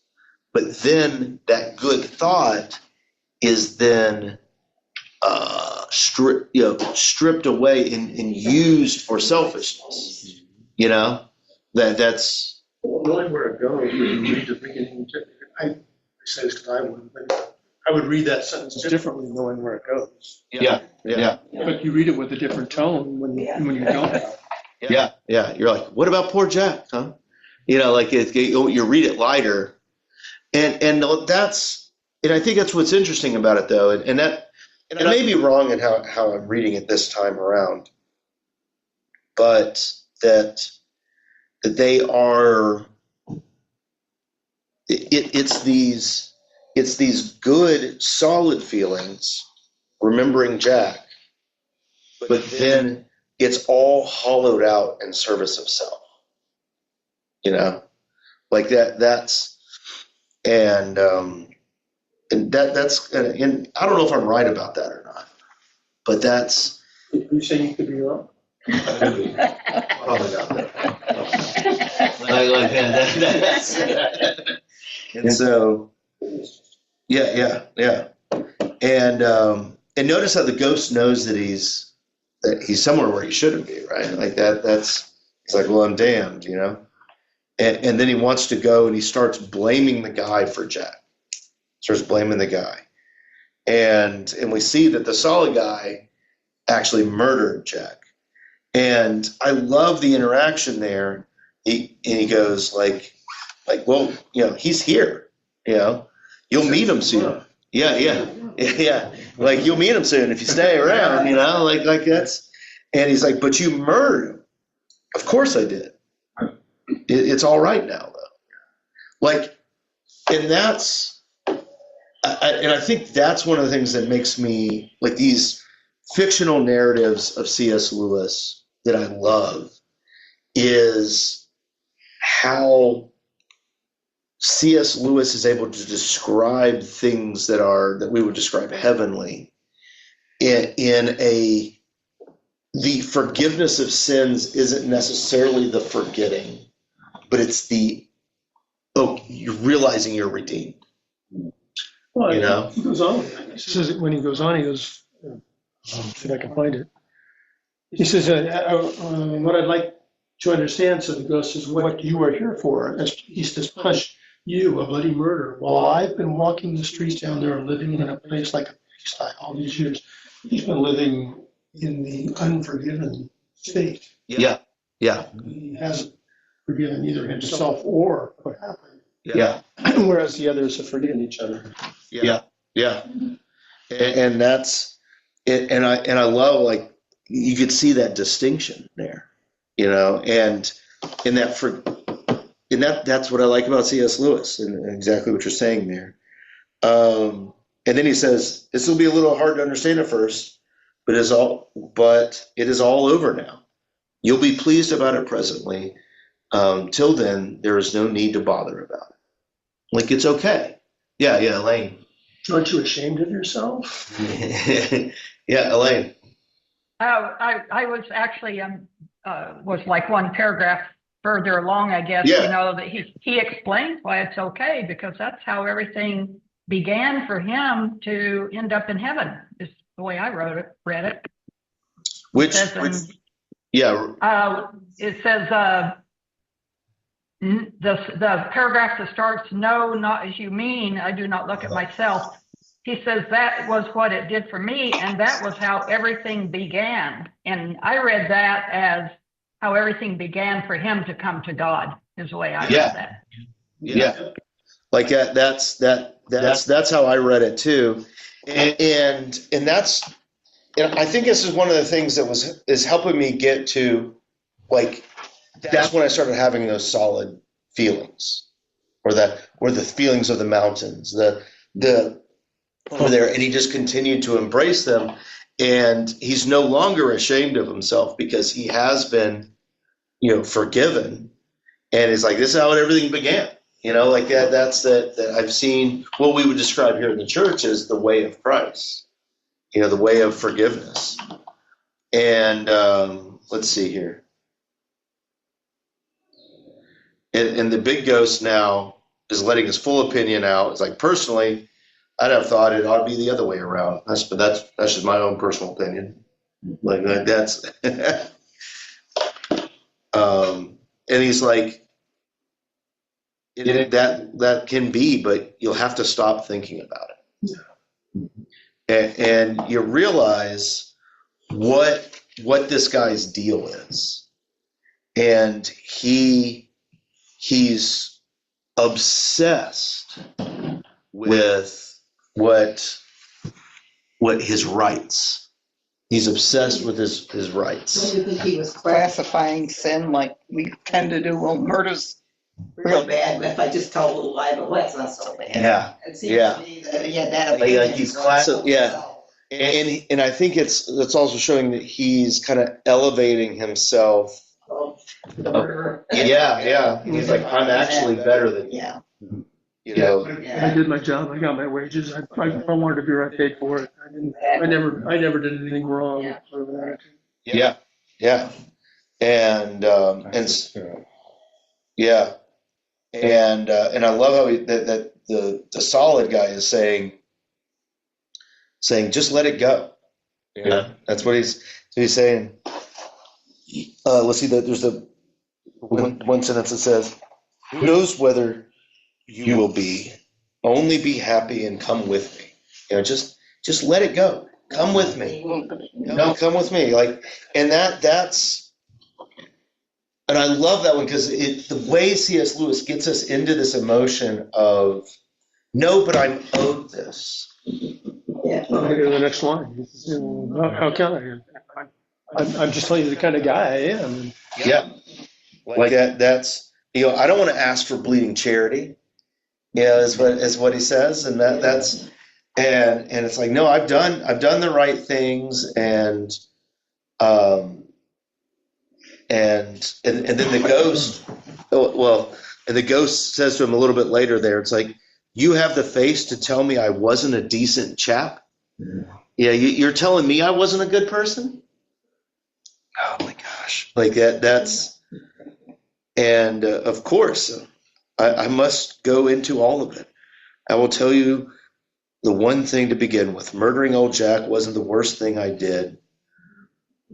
but then that good thought is then stripped away and used for selfishness. That's Knowing where it goes, when you read the beginning, I say this because I wouldn't, but I would read that sentence differently knowing where it goes. yeah. But you read it with a different tone when you don't know. Yeah. yeah. You're like, what about poor Jack, huh? Like you read it lighter, and I think that's what's interesting about it though, and I may be wrong in how I'm reading it this time around, but that they are it's these good solid feelings, remembering Jack, but then it's all hollowed out in service of self, like that's and that's and I don't know if I'm right about that or not, but that's You say you could be wrong? probably not. And so, yeah. And notice how the ghost knows that he's somewhere where he shouldn't be, right? Like that's he's like, well, I'm damned, And then he wants to go and he starts blaming the guy for Jack. Starts blaming the guy. And we see that the solid guy actually murdered Jack. And I love the interaction there. He goes like, well, he's here. You'll meet him soon. Yeah. Like you'll meet him soon if you stay around. Like that's. And he's like, but you murdered him. Of course I did. It's all right now though. Like, and that's. I think that's one of the things that makes me like these fictional narratives of C.S. Lewis that I love is how C.S. Lewis is able to describe things that we would describe heavenly the forgiveness of sins isn't necessarily the forgetting, but it's you're realizing you're redeemed. Well, he goes on. He says when he goes on, he goes, see if I can find it. He says, what I'd like to understand, so the ghost says, what you are here for. He says, punish you, a bloody murderer. While I've been walking the streets down there and living in a place like a pigsty all these years, he's been living in the unforgiven state. Yeah. He hasn't forgiven either himself or what happened. Yeah. Whereas the others have forgiven each other. Yeah. And that's it. And I love, like, you could see that distinction there, and that's what I like about C.S. Lewis and exactly what you're saying there. And then he says, this will be a little hard to understand at first, but it is all over now. You'll be pleased about it presently. Till then, there is no need to bother about it. Like, it's okay. Yeah, Elaine. Aren't you ashamed of yourself? Yeah, Elaine. I was actually was like one paragraph further along, I guess. Yeah. That he explains why it's okay, because that's how everything began for him to end up in heaven. Is the way I read it. It says the paragraph that starts, "No, not as you mean. I do not look at myself." He says that was what it did for me, and that was how everything began. And I read that as how everything began for him to come to God, is the way I read that. Yeah. Like that's how I read it too. And that's, I think this is one of the things that is helping me get to, like, that's when I started having those solid feelings, or the feelings of the mountains, the over there, and he just continued to embrace them, and he's no longer ashamed of himself because he has been, forgiven, and it's like, this is how everything began, like that's that I've seen what we would describe here in the church as the way of Christ, the way of forgiveness. And let's see here, and the big ghost now is letting his full opinion out. It's like, personally, I'd have thought it ought to be the other way around. That's just my own personal opinion. Like that's, and he's like, that can be, but you'll have to stop thinking about it. And you realize what this guy's deal is. and he's obsessed with what his rights. He's obsessed with his rights. Do you think he was classifying sin like we tend to do? Well, murder's real bad. If I just tell a little lie, but that's not so bad. Yeah, It seems yeah. to me that he had that Like opinion. he's yeah. And I think it's also showing that he's kind of elevating himself. The murderer. Yeah. He's like, I'm actually better than you. Yeah. You know. I did my job. I got my wages. I wanted to be right paid for it. I never did anything wrong. Yeah. Sort of attitude. Yeah. And yeah. And I love how that the solid guy is saying just let it go. Yeah. That's what he's saying. Let's see that there's one sentence that says, "Who knows whether you will only be happy and come with me." You know, just let it go. Come with me. No, come with me. Like, and that's, and I love that one because the way C.S. Lewis gets us into this emotion of, no, but I'm owed this. Yeah. I'll go to the next line. How can I? I'm just telling you the kind of guy I am. Yeah. Like that's, you know, I don't want to ask for bleeding charity. Yeah, is what he says. And that's, and it's like, no, I've done the right things. And then the ghost, and the ghost says to him a little bit later there, it's like, you have the face to tell me I wasn't a decent chap. Yeah. You're telling me I wasn't a good person. Oh my gosh. Like that's, and of course I must go into all of it. I will tell you the one thing to begin with. Murdering old Jack wasn't the worst thing I did.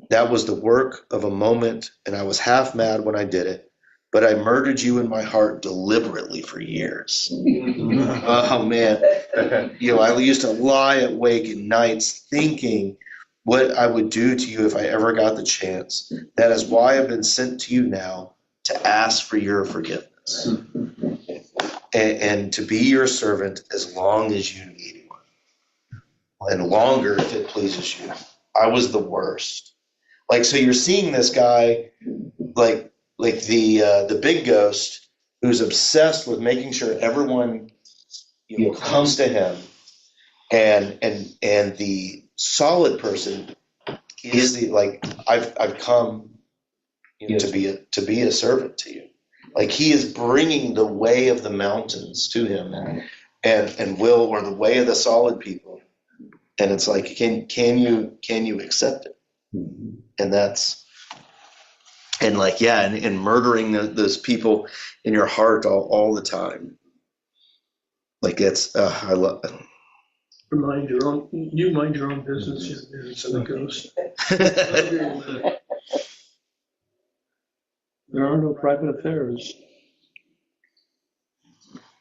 That was the work of a moment, and I was half mad when I did it. But I murdered you in my heart deliberately for years. Oh, man. You know, I used to lie awake at nights thinking what I would do to you if I ever got the chance. That is why I've been sent to you now, to ask for your forgiveness. And to be your servant as long as you need one. And longer if it pleases you. I was the worst. Like, so you're seeing this guy, like the big ghost, who's obsessed with making sure everyone, you know, comes to him, and the solid person is the, like, I've come, you know, to be a servant to you. Like, he is bringing the way of the mountains to him, and will, or the way of the solid people, and it's like, can you accept it? And that's, and like, yeah, and murdering those people in your heart all the time. Like, it's, I love it. You mind your own business. It's in the ghost. There are no private affairs.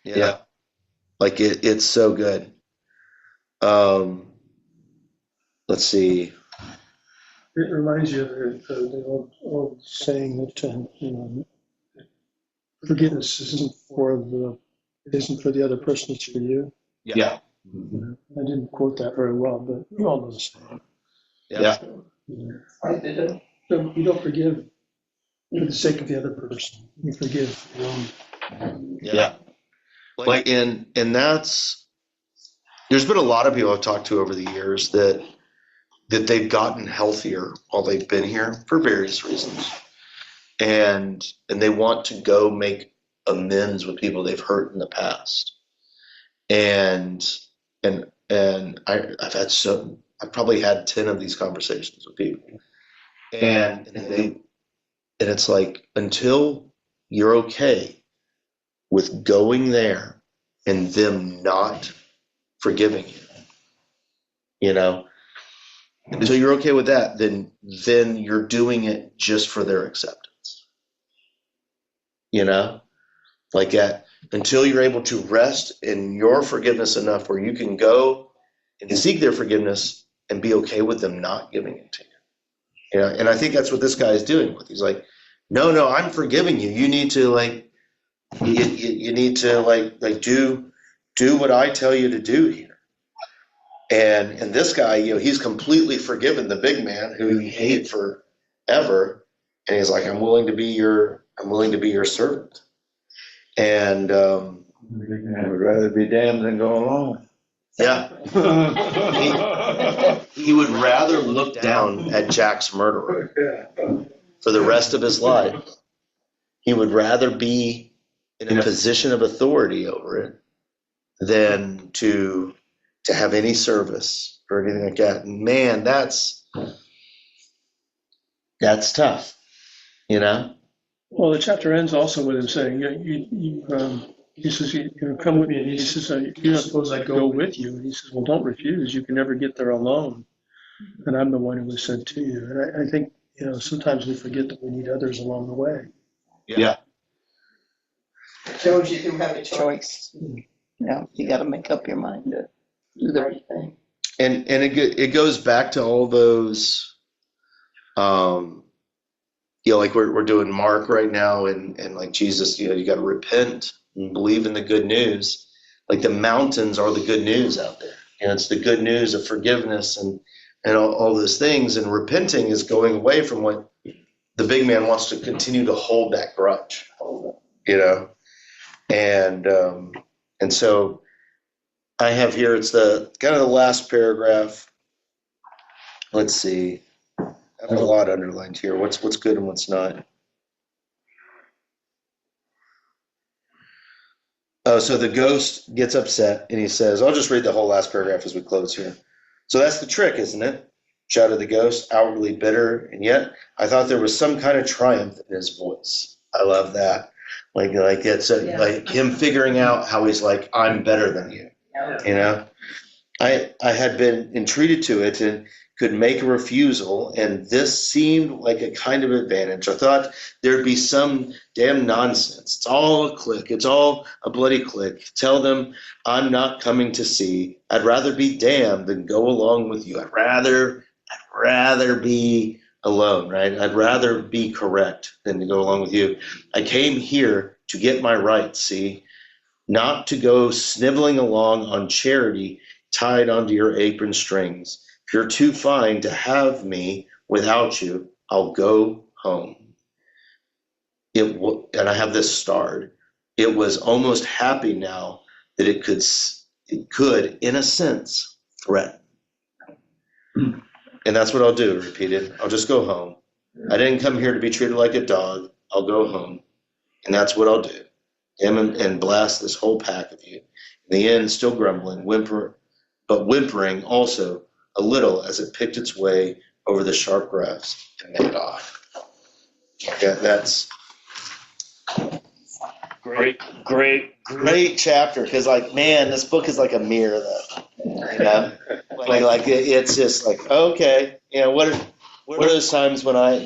Yeah. Like, it's so good. Let's see. It reminds you of the old saying that you know, forgiveness isn't for the other person, it's for you. Yeah. I didn't quote that very well, but you all know the saying. Yeah. So you don't forgive for the sake of the other person. You forgive for your own. Yeah. Like, and that's, there's been a lot of people I've talked to over the years that they've gotten healthier while they've been here for various reasons. And they want to go make amends with people they've hurt in the past. And I've probably had 10 of these conversations with people. And it's like, until you're okay with going there and them not forgiving you, you know, until you're okay with that, then you're doing it just for their acceptance. You know, like that, until you're able to rest in your forgiveness enough where you can go and seek their forgiveness and be okay with them not giving it to you. You know, and I think that's what this guy is doing with. He's like, no, I'm forgiving you. You need to like, you need to like do what I tell you to do here. And this guy, he's completely forgiven the big man who he hated forever. And he's like, I'm willing to be your servant. And, I would rather be damned than go along. yeah, he would rather look down at Jack's murderer for the rest of his life. He would rather be in a position of authority over it than to have any service or anything like that. And man, that's tough, Well, the chapter ends also with him saying, he says, come with me. And he says, you're not supposed to go with you. And he says, well, don't refuse. You can never get there alone. And I'm the one who was sent to you. And I think, sometimes we forget that we need others along the way. Yeah. Shows you do have a choice. You got to make up your mind to do the right thing. And it goes back to all those, like we're doing Mark right now, and like Jesus, you got to repent and believe in the good news. Like the mountains are the good news out there. It's the good news of forgiveness and all those things. And repenting is going away from what the big man wants to continue to hold that grudge, And so I have here, it's the kind of the last paragraph. Let's see. I have a lot underlined here. What's good and what's not. Oh, so the ghost gets upset and he says, I'll just read the whole last paragraph as we close here. So that's the trick, isn't it? Shouted the ghost, outwardly bitter, and yet I thought there was some kind of triumph in his voice. I love that. Like it's like him figuring out how he's like, I'm better than you. I had been entreated to it and could make a refusal, and this seemed like a kind of advantage. I thought there'd be some damn nonsense. It's all a clique. It's all a bloody clique. Tell them I'm not coming to see. I'd rather be damned than go along with you. I'd rather be alone, right? I'd rather be correct than to go along with you. I came here to get my rights, see? Not to go sniveling along on charity tied onto your apron strings. If you're too fine to have me without you, I'll go home. And I have this starred. It was almost happy now that it could, in a sense, threaten. And that's what I'll do, repeated. I'll just go home. I didn't come here to be treated like a dog. I'll go home. And that's what I'll do. And blast this whole pack of you. In the end, still grumbling, whimpering also a little as it picked its way over the sharp grass and made off. Yeah, that's great chapter, because man, this book is like a mirror though. It's just like, okay, what are those times when I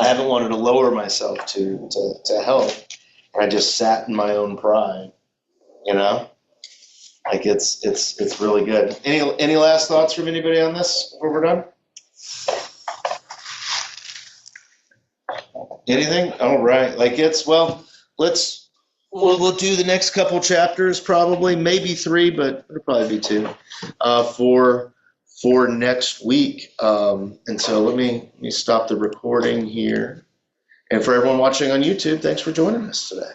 haven't wanted to lower myself to help, or I just sat in my own pride, It's really good. Any last thoughts from anybody on this before we're done? Anything? All right. We'll do the next couple chapters, probably, maybe 3, but it'll probably be 2 for next week. And so let me stop the recording here. And for everyone watching on YouTube, thanks for joining us today.